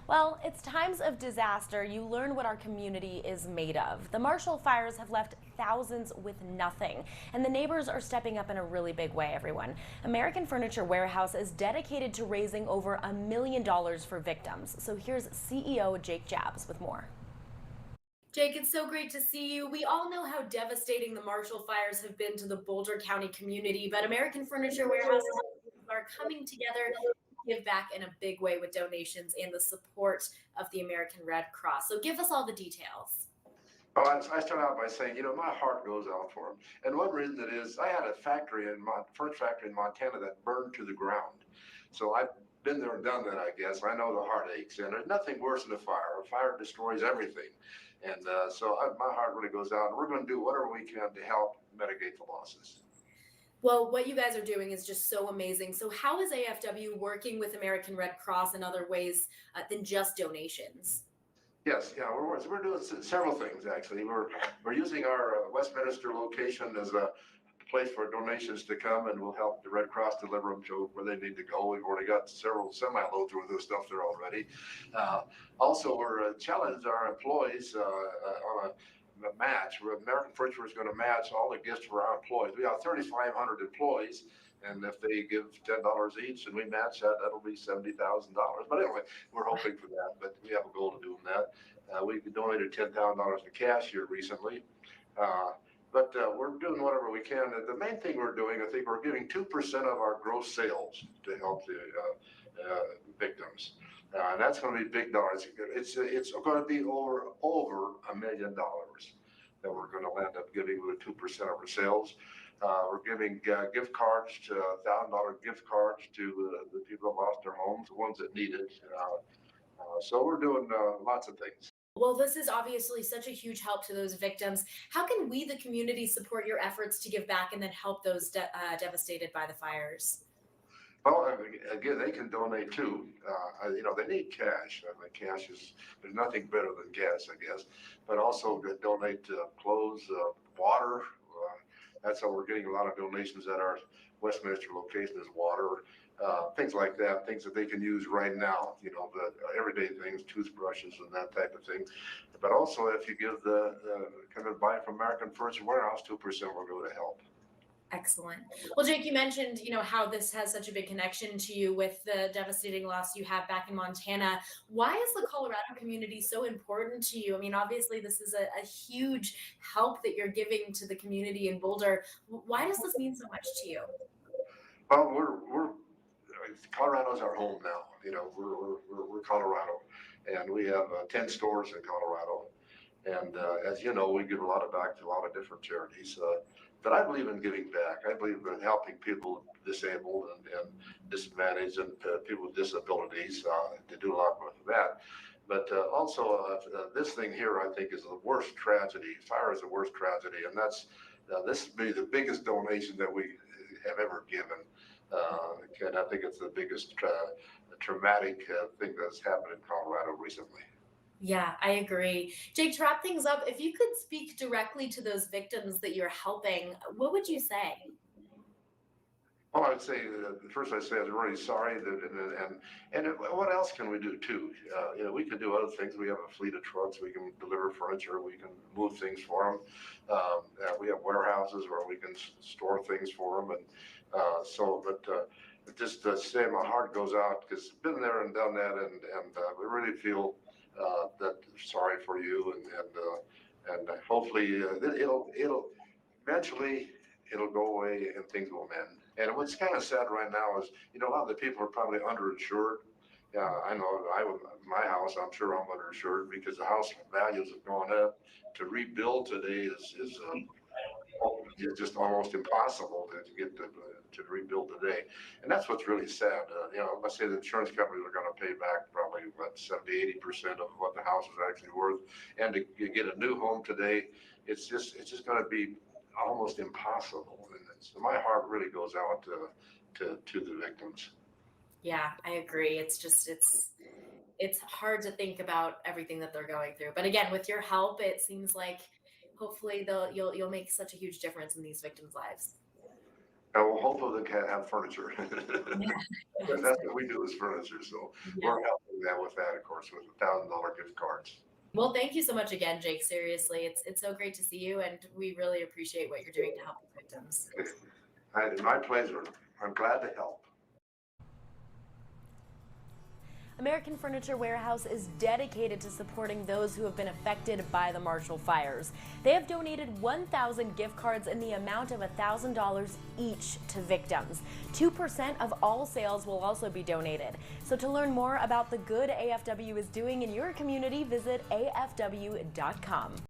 Well, it's times of disaster you learn what our community is made of. The Marshall fires have left thousands with nothing, and the neighbors are stepping up in a really big way, everyone. American Furniture Warehouse is dedicated to raising over $1 million for victims. So here's CEO Jake Jabs with more. Jake, it's so great to see you. We all know how devastating the Marshall fires have been to the Boulder County community, but American Furniture Warehouses are coming together to give back in a big way with donations and the support of the American Red Cross. So give us all the details. Well, I start out by saying, my heart goes out for them. And one reason it is, I had a first factory in Montana that burned to the ground. So I've been there and done that, I guess. I know the heartaches, and there's nothing worse than a fire. A fire destroys everything. And my heart really goes out. And we're going to do whatever we can to help mitigate the losses. Well, what you guys are doing is just so amazing. So, how is AFW working with American Red Cross in other ways than just donations? Yes, yeah, we're doing several things actually. We're using our Westminster location as a place for donations to come, and we'll help the Red Cross deliver them to where they need to go. We've already got several semi-loads worth of stuff there already. Also, we're challenged our employees on a match. American Furniture is going to match all the gifts for our employees. We have 3,500 employees. And if they give $10 each and we match that, that'll be $70,000. But anyway, we're hoping for that, but we have a goal to doing that. We donated $10,000 in cash here recently. We're doing whatever we can. And the main thing we're doing, I think we're giving 2% of our gross sales to help the victims. And that's going to be big dollars. It's going to be over $1 million that we're going to end up giving with 2% of our sales. We're giving gift cards to $1,000 gift cards to the people that lost their homes, the ones that need it. So we're doing lots of things. Well, this is obviously such a huge help to those victims. How can we, the community, support your efforts to give back and then help those devastated by the fires? Well, again, they can donate too. They need cash. I mean, there's nothing better than gas, I guess. But also donate clothes, water. That's how we're getting a lot of donations at our Westminster location is water, things like that, things that they can use right now, the everyday things, toothbrushes and that type of thing. But also if you give kind of buy from American Furniture Warehouse, 2% will go to help. Excellent. Well, Jake, you mentioned, how this has such a big connection to you with the devastating loss you have back in Montana. Why is the Colorado community so important to you? I mean, obviously, this is a huge help that you're giving to the community in Boulder. Why does this mean so much to you? Well, we're Colorado's our home now. We're Colorado, and we have 10 stores in Colorado. And as you know, we give a lot of back to a lot of different charities. But I believe in giving back. I believe in helping people disabled and disadvantaged and people with disabilities to do a lot with that. But also, this thing here, I think, is the worst tragedy. Fire is the worst tragedy, and this would be the biggest donation that we have ever given. And I think it's the biggest traumatic thing that's happened in Colorado recently. Yeah, I agree. Jake, to wrap things up, if you could speak directly to those victims that you're helping, what would you say? Well, I'd say first I'd say I'm really sorry and what else can we do too? We could do other things. We have a fleet of trucks. We can deliver furniture. We can move things for them. We have warehouses where we can store things for them, and just to say my heart goes out because been there and done that, and we really feel that sorry for you, and hopefully it'll eventually it'll go away and things will mend. And what's kind of sad right now is, a lot of the people are probably underinsured. Yeah, I know. My house, I'm sure I'm underinsured because the house values have gone up. To rebuild today is just almost impossible to get to rebuild today. And that's what's really sad. Let's say the insurance companies are going to pay back probably what 70-80% of what the house is actually worth. And to get a new home today, it's just going to be almost impossible. And so my heart really goes out to the victims. Yeah, I agree. It's hard to think about everything that they're going through. But again, with your help, it seems like hopefully you'll make such a huge difference in these victims' lives. And we'll hopefully they can have furniture. Yeah. That's what we do is furniture. So Yeah. we're helping do that with that, of course, with $1,000 gift cards. Well, thank you so much again, Jake. Seriously, it's so great to see you, and we really appreciate what you're doing to help the victims. My pleasure. I'm glad to help. American Furniture Warehouse is dedicated to supporting those who have been affected by the Marshall fires. They have donated 1,000 gift cards in the amount of $1,000 each to victims. 2% of all sales will also be donated. So to learn more about the good AFW is doing in your community, visit afw.com.